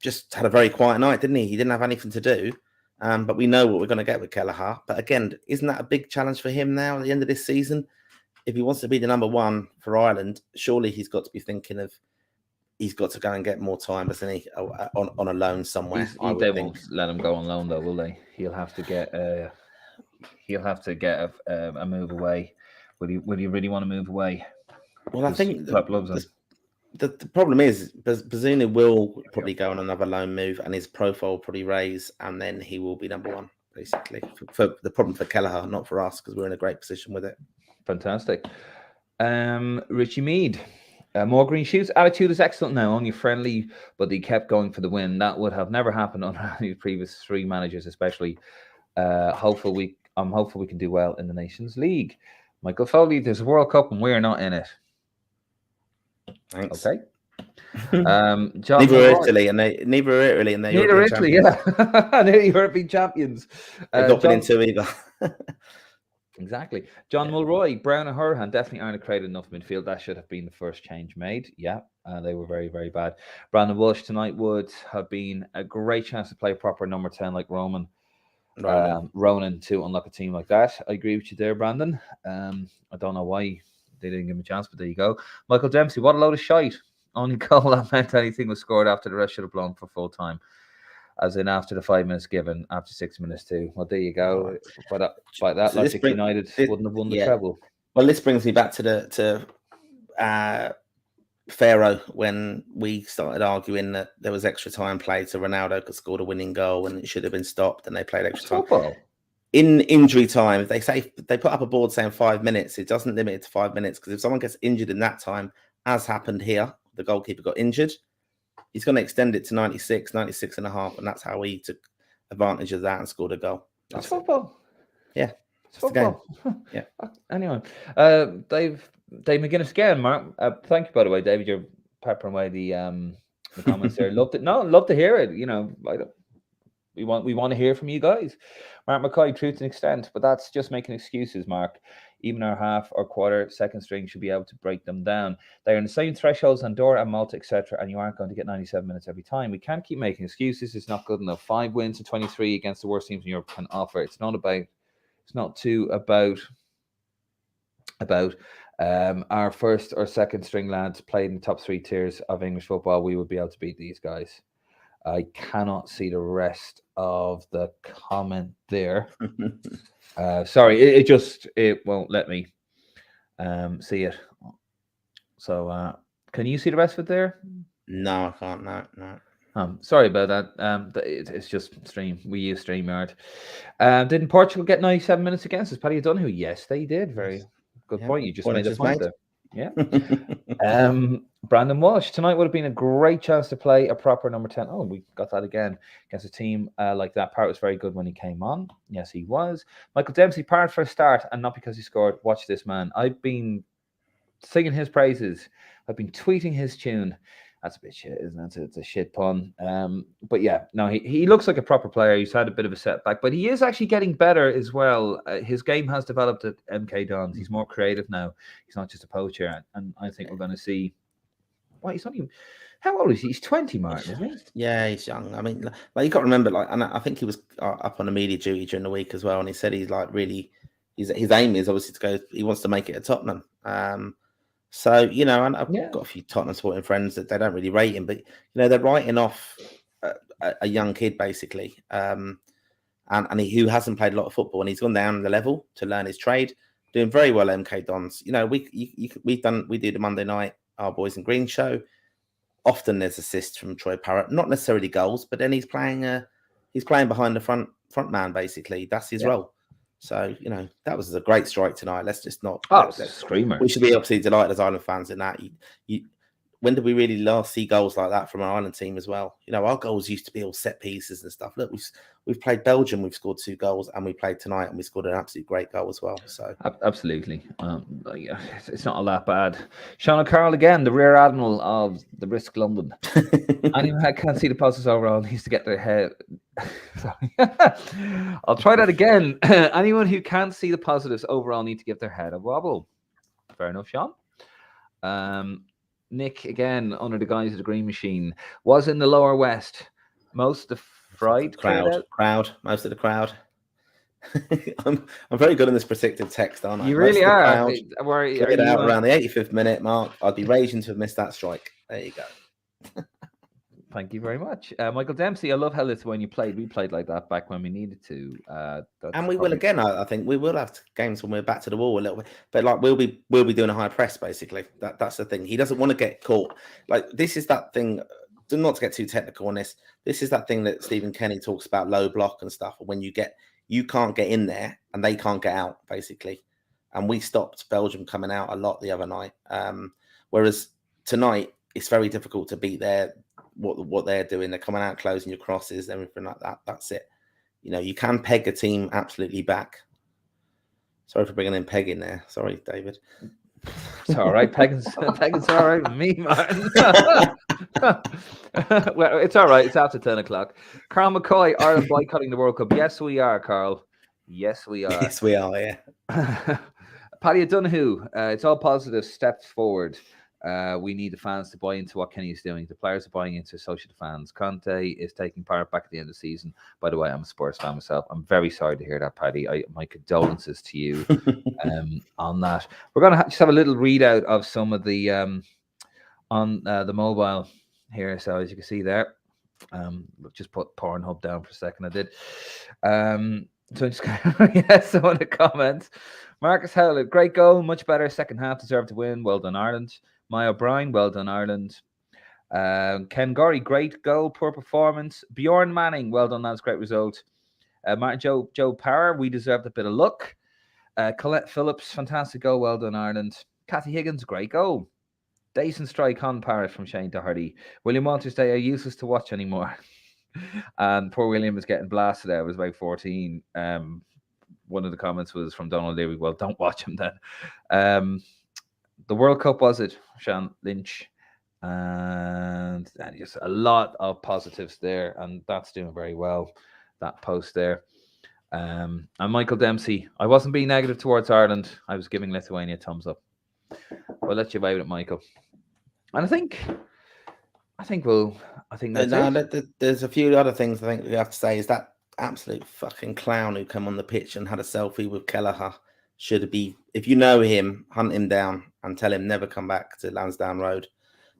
[SPEAKER 2] just had a very quiet night, didn't he? He didn't have anything to do. But we know what we're going to get with Kelleher. But again, isn't that a big challenge for him now at the end of this season? If he wants to be the number one for Ireland, surely he's got to be thinking of he's got to go and get more time, doesn't he? On a loan somewhere.
[SPEAKER 1] They won't let him go on loan, though, will they? He'll have to get a move away. Will he really want to move away?
[SPEAKER 2] Well, I think the problem is Bazunu will probably go on another loan move, and his profile will probably raise, and then he will be number one, basically. For the problem for Kelleher, not for us, because we're in a great position with it.
[SPEAKER 1] Fantastic. Richie Mead. More green shoots. Attitude is excellent now, only friendly, but he kept going for the win. That would have never happened under any previous three managers, especially. I'm hopeful we can do well in the Nations League. Michael Foley, there's a World Cup and we're not in it.
[SPEAKER 2] Thanks.
[SPEAKER 1] Okay.
[SPEAKER 2] John neither Italy and they
[SPEAKER 1] neither Italy, yeah. Neither European champions.
[SPEAKER 2] They've not been into either.
[SPEAKER 1] Exactly. John Mulroy, Brown and Hurhan definitely aren't a creative enough midfield. That should have been the first change made. Yeah, they were very, very bad. Brandon Walsh tonight would have been a great chance to play proper number 10 like Ronan to unlock a team like that. I agree with you there, Brandon. I don't know why they didn't give him a chance, but there you go. Michael Dempsey, what a load of shite. Only goal that meant anything was scored after the rest should have blown for full time. As in after the 5 minutes given, after 6 minutes too. Well, there you go. By that so logic, United wouldn't have won the treble.
[SPEAKER 2] Well, this brings me back to Pharaoh when we started arguing that there was extra time played, so Ronaldo could score the winning goal and it should have been stopped, and they played extra time.
[SPEAKER 1] Football.
[SPEAKER 2] In injury time, if they put up a board saying 5 minutes, it doesn't limit it to 5 minutes, because if someone gets injured in that time, as happened here, the goalkeeper got injured. He's going to extend it to 96 and a half, and that's how he took advantage of that and scored a goal.
[SPEAKER 1] That's football.
[SPEAKER 2] Yeah.
[SPEAKER 1] It's football.
[SPEAKER 2] Yeah.
[SPEAKER 1] Anyway, Dave McGuinness again, Mark. Thank you, by the way, David. You're peppering away the comments there. Love to hear it. We want to hear from you guys. Mark McCoy, truth and extent, but that's just making excuses, Mark. Even our half or quarter second string should be able to break them down. They're in the same thresholds on Dora and Malta, etc., and you aren't going to get 97 minutes every time. We can't keep making excuses. It's not good enough. 5 wins to 23 against the worst teams in Europe can offer. It's not about our first or second string lads played in the top 3 tiers of English football. We would be able to beat these guys. I cannot see the rest of the comment there. Sorry, it won't let me see it. So can you see the rest of it there?
[SPEAKER 2] No, I can't. No.
[SPEAKER 1] Sorry about that. It's just stream. We use StreamYard. Didn't Portugal get 97 minutes against us? Paddy O'Donoghue? Yes, they did. Very good point. You just made the point there. Yeah. Brandon Walsh, tonight would have been a great chance to play a proper number 10. Oh, we got that again against a team like that. Parrott was very good when he came on. Yes, he was. Michael Dempsey, Parrott for a start, and not because he scored. Watch this man. I've been singing his praises. I've been tweeting his tune. That's a bit shit, isn't it? It's a shit pun. But yeah, no, he looks like a proper player. He's had a bit of a setback, but he is actually getting better as well. His game has developed at MK Dons. He's more creative now. He's not just a poacher. And I think we're going to see. Well, he's not even. How old is he? He's 20, Martin, isn't he?
[SPEAKER 2] Yeah, he's young. I mean, like you got to remember, and I think he was up on a media duty during the week as well. And he said he's like really, his aim is obviously to go. He wants to make it at Tottenham. So, and I've got a few Tottenham supporting friends that they don't really rate him, but, they're writing off a young kid, basically, and who hasn't played a lot of football, and he's gone down the level to learn his trade, doing very well at MK Dons. We do the Monday night, Our Boys in Green show. Often there's assists from Troy Parrott, not necessarily goals, but then he's playing behind the front man, basically. That's his role. So, that was a great strike tonight. Let's just not...
[SPEAKER 1] screamer.
[SPEAKER 2] We should be obviously delighted as Ireland fans in that. When did we really last see goals like that from an Ireland team as well? Our goals used to be all set pieces and stuff. Look, we've played Belgium, we've scored 2 goals, and we played tonight and we scored an absolute great goal as well. So
[SPEAKER 1] absolutely. It's not all that bad. Sean O'Carroll again, the rear admiral of the Risk London. Anyone who can't see the positives overall needs to get their head... Sorry. I'll try that again. Anyone who can't see the positives overall need to give their head a wobble. Fair enough, Sean. Nick, again, under the guise of the Green Machine, was in the Lower West. Most of the
[SPEAKER 2] crowd, most of the crowd. I'm very good in this predictive text, aren't I?
[SPEAKER 1] You really are.
[SPEAKER 2] Get out around the 85th minute mark. I'd be raging to have missed that strike. There you go.
[SPEAKER 1] Thank you very much. Michael Dempsey, I love how Lithuania played. We played like that back when we needed to.
[SPEAKER 2] And we will again. I think we will have games when we're back to the wall a little bit. But like we'll be doing a high press, basically. That's the thing. He doesn't want to get caught. Like this is that thing, not to get too technical on this. This is that thing that Stephen Kenny talks about, low block and stuff. When you can't get in there and they can't get out, basically. And we stopped Belgium coming out a lot the other night. Whereas tonight, it's very difficult to beat what they're doing. They're coming out, closing your crosses, everything like that. That's it. You can peg a team absolutely back. Sorry for bringing in Peg in there. Sorry, David.
[SPEAKER 1] It's all right. Pegging's all right with me, Martin. Well, it's all right. It's after 10 o'clock. Carl McCoy, Ireland boycotting the World Cup. Yes, we are, Carl. Yes, we are.
[SPEAKER 2] Yes, we are, yeah.
[SPEAKER 1] Paddy O'Donoghue, it's all positive steps forward. We need the fans to buy into what Kenny is doing. The players are buying into, so should the fans. Conte is taking part back at the end of the season. By the way, I'm a Spurs fan myself. I'm very sorry to hear that, Paddy. My condolences to you on that. We're going to just have a little readout of some of the on the mobile here. So as you can see there, just put Pornhub down for a second. I did. So just some of the comments. Marcus Howlett, great goal, much better. Second half, deserved to win. Well done, Ireland. Maya O'Brien, well done, Ireland. Ken Gorry, great goal, poor performance. Bjorn Manning, well done, that's a great result. Martin Joe Power, we deserved a bit of luck. Colette Phillips, fantastic goal, well done, Ireland. Kathy Higgins, great goal. Decent strike on Parrott from Shane Doherty. William Walters, they are useless to watch anymore. And poor William was getting blasted out. It was about 14. One of the comments was from Donald Leary. Well, don't watch him then. The World Cup, was it, Sean Lynch? and just a lot of positives there, and that's doing very well. That post there. And Michael Dempsey, I wasn't being negative towards Ireland. I was giving Lithuania a thumbs up. I'll let you away with it, Michael. And I think that's it.
[SPEAKER 2] There's a few other things I think we have to say. Is that absolute fucking clown who came on the pitch and had a selfie with Kelleher should be, if you know him, hunt him down and tell him never come back to Lansdowne Road,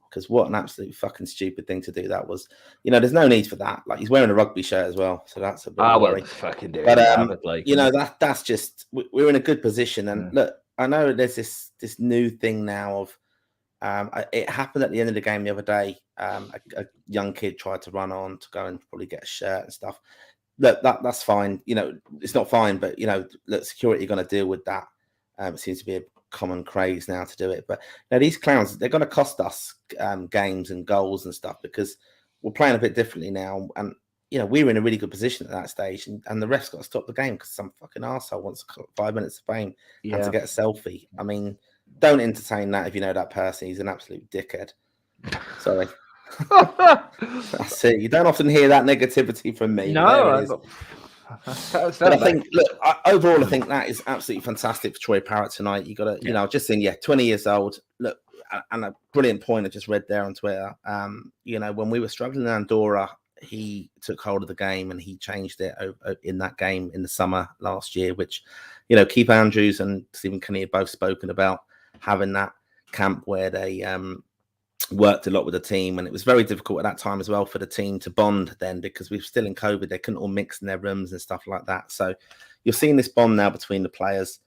[SPEAKER 2] because what an absolute fucking stupid thing to do that was. There's no need for that. Like, he's wearing a rugby shirt as well, so that's a bit of a worry.
[SPEAKER 1] Fucking do.
[SPEAKER 2] But that's just, we're in a good position. And look, I know there's this new thing now of it happened at the end of the game the other day. A young kid tried to run on to go and probably get a shirt and stuff. Look, that's fine. It's not fine, but look, security are going to deal with that. It seems to be a common craze now to do it. But these clowns, they're going to cost us games and goals and stuff, because we're playing a bit differently now. And we were in a really good position at that stage, and the ref's got to stop the game because some fucking arsehole wants 5 minutes of fame and to get a selfie. I mean, don't entertain that if you know that person. He's an absolute dickhead. Sorry. That's it. You don't often hear that negativity from me.
[SPEAKER 1] No,
[SPEAKER 2] but I think, look, overall, I think that is absolutely fantastic for Troy Parrott tonight. You got to, just saying, 20 years old. Look, and a brilliant point I just read there on Twitter. When we were struggling in Andorra, he took hold of the game and he changed it in that game in the summer last year, which, Keith Andrews and Stephen Kenny have both spoken about having that camp where they worked a lot with the team, and it was very difficult at that time as well for the team to bond then, because we were still in COVID. They couldn't all mix in their rooms and stuff like that. So you're seeing this bond now between the players.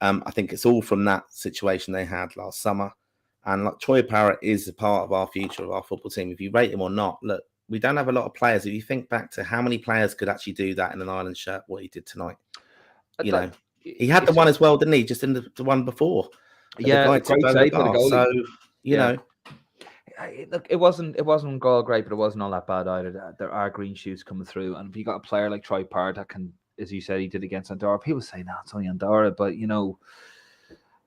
[SPEAKER 2] I think it's all from that situation they had last summer. And like, Troy Parrott is a part of our future of our football team. If you rate him or not, look, we don't have a lot of players. If you think back to how many players could actually do that in an Ireland shirt, what he did tonight, he had the one as well, didn't he? Just in the one before.
[SPEAKER 1] Yeah, great save for the goalie.
[SPEAKER 2] So
[SPEAKER 1] look, it wasn't all great, but it wasn't all that bad either. There are green shoots coming through, and if you got a player like Troy Parrott that can, as you said, he did against Andorra. People say, "No, it's only Andorra," but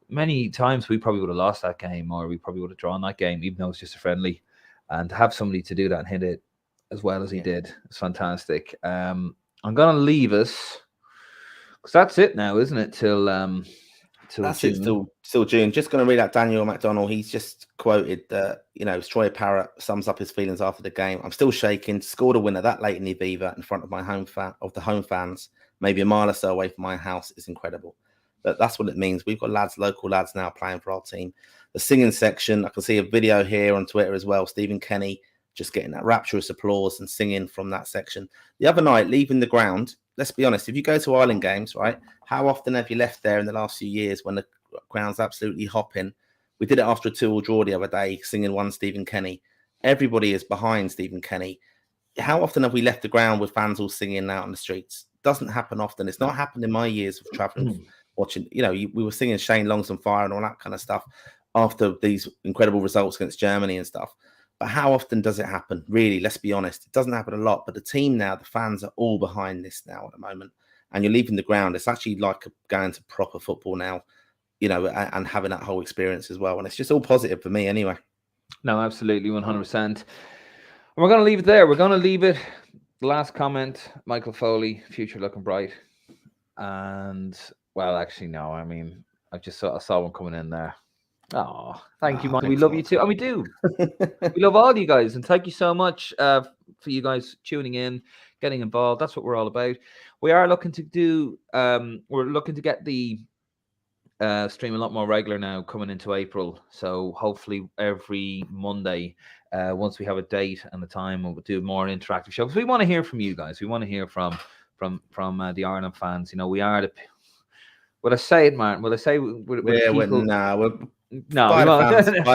[SPEAKER 1] many times we probably would have lost that game, or we probably would have drawn that game, even though it's just a friendly. And to have somebody to do that and hit it as well as he did, it's fantastic. I'm gonna leave us because that's it now, isn't it? Till
[SPEAKER 2] that's
[SPEAKER 1] June.
[SPEAKER 2] It, still June. Just going to read out Daniel McDonnell. He's just quoted that, Troy Parrott sums up his feelings after the game. I'm still shaking. Scored a winner that late in the Aviva in front of my home fans, maybe a mile or so away from my house, is incredible. But that's what it means. We've got local lads now playing for our team. The singing section, I can see a video here on Twitter as well. Stephen Kenny just getting that rapturous applause and singing from that section. The other night, leaving the ground, let's be honest, if you go to Ireland games, right, how often have you left there in the last few years when the ground's absolutely hopping? We did it after a 2-2 draw the other day, singing one Stephen Kenny. Everybody is behind Stephen Kenny. How often have we left the ground with fans all singing out on the streets? Doesn't happen often. It's not happened in my years of traveling, watching, we were singing Shane Long's on Fire and all that kind of stuff after these incredible results against Germany and stuff. But how often does it happen? Really, let's be honest. It doesn't happen a lot. But the team now, the fans are all behind this now at the moment. And you're leaving the ground. It's actually like going to proper football now, and having that whole experience as well. And it's just all positive for me anyway.
[SPEAKER 1] No, absolutely, 100%. We're going to leave it there. We're going to leave it. Last comment, Michael Foley, future looking bright. And, well, actually, no. I mean, I saw one coming in there. Oh, thank you, Mike. We love you too. And we do. We love all you guys. And thank you so much for you guys tuning in, getting involved. That's what we're all about. We are looking to do, we're looking to get the stream a lot more regular now coming into April. So hopefully every Monday, once we have a date and the time, we'll do more interactive shows. We want to hear from you guys. We want to hear from the Ireland fans. We are the... Will I say it, Martin? Will I say we're people...
[SPEAKER 2] By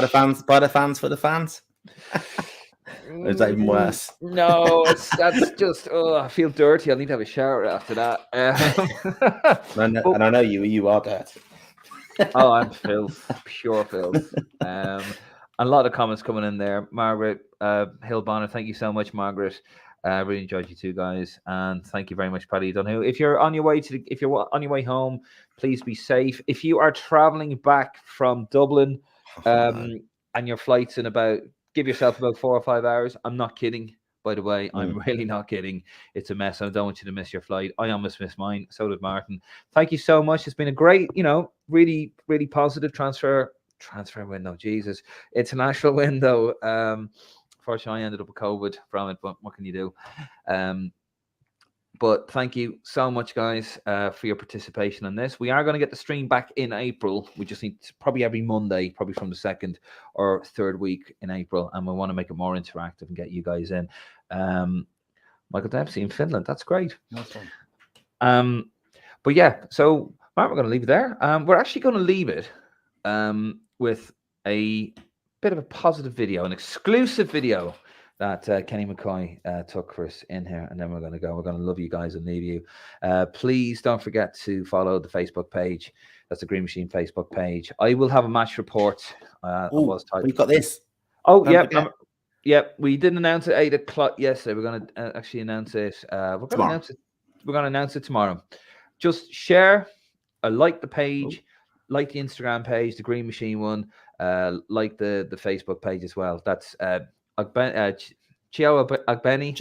[SPEAKER 2] the fans for the fans. Is that even worse?
[SPEAKER 1] No, that's just. Oh, I feel dirty. I'll need to have a shower after that.
[SPEAKER 2] And I know you are dirty.
[SPEAKER 1] Oh, I'm filth, pure filth. A lot of comments coming in there. Margaret Hill Bonner, thank you so much, Margaret. Really enjoyed you two guys, and thank you very much, Paddy Dunhu. If you're on your way home, please be safe. If you are traveling back from Dublin, and your flight's in about give yourself about 4 or 5 hours. I'm not kidding. By the way, I'm really not kidding. It's a mess. I don't want you to miss your flight. I almost missed mine. So did Martin. Thank you so much. It's been a great, really, really positive transfer window. Jesus, international window. Fortunately, I ended up with COVID from it, but what can you do? But thank you so much, guys, for your participation on this. We are going to get the stream back in April. We just need probably every Monday, probably from the 2nd or 3rd week in April. And we want to make it more interactive and get you guys in. Michael Dempsey in Finland. That's great. Awesome. But yeah, so Mark, we're going to leave it there. We're actually going to leave it with a bit of a positive video, an exclusive video that Kenny McCoy took for us in here, and then we're going to go. We're going to love you guys and leave you. Please don't forget to follow the Facebook page. That's the Green Machine Facebook page. I will have a match report.
[SPEAKER 2] We've got this.
[SPEAKER 1] Oh, yeah. We didn't announce it at 8 o'clock yesterday. We're going to actually announce it. We're going to announce it tomorrow. Just share, like the page, like the Instagram page, the Green Machine one, like the Facebook page as well. That's Chio Agbeni.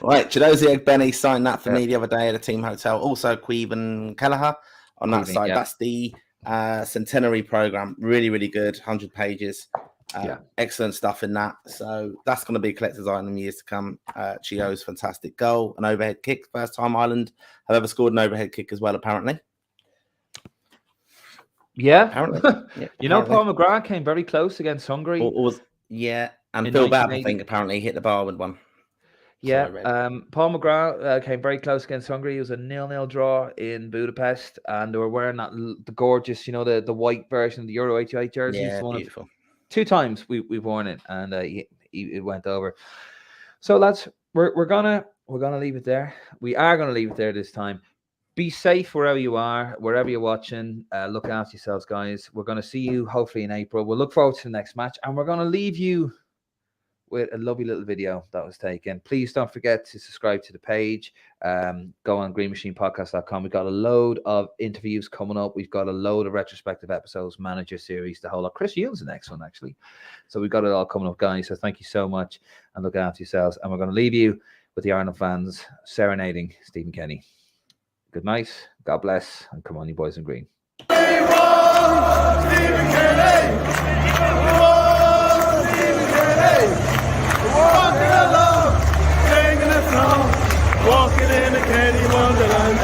[SPEAKER 2] Right, Chidozie Agbeni signed that for me the other day at a team hotel. Also, Queven Kelleher on that side. Yeah. That's the centenary program. Really, really good. 100 pages. Excellent stuff in that. So that's going to be a collector's item in years to come. Chio's fantastic goal, an overhead kick. First time Ireland have ever scored an overhead kick as well, apparently.
[SPEAKER 1] Yeah. Apparently. Paul McGrath came very close against Hungary.
[SPEAKER 2] And Phil Babb, I think, apparently hit the bar with one.
[SPEAKER 1] Yeah, Paul McGrath came very close against Hungary. It was a 0-0 draw in Budapest, and they were wearing the gorgeous, the white version of the Euro 88 jersey.
[SPEAKER 2] Yeah, beautiful.
[SPEAKER 1] 2 times we've worn it, and it went over. So lads, we're gonna leave it there. We are gonna leave it there this time. Be safe wherever you are, wherever you're watching. Look after yourselves, guys. We're gonna see you hopefully in April. We'll look forward to the next match, and we're gonna leave you with a lovely little video that was taken. Please don't forget to subscribe to the page. Go on greenmachinepodcast.com. We've got a load of interviews coming up. We've got a load of retrospective episodes, manager series, the whole lot. Chris Yule's the next one, actually. So we've got it all coming up, guys. So thank you so much, and look after yourselves. And we're going to leave you with the Ireland fans serenading Stephen Kenny. Good night. God bless. And come on, you boys in green.
[SPEAKER 3] Stephen Kenny! Walking along, singing a song, walking in a candy wonderland.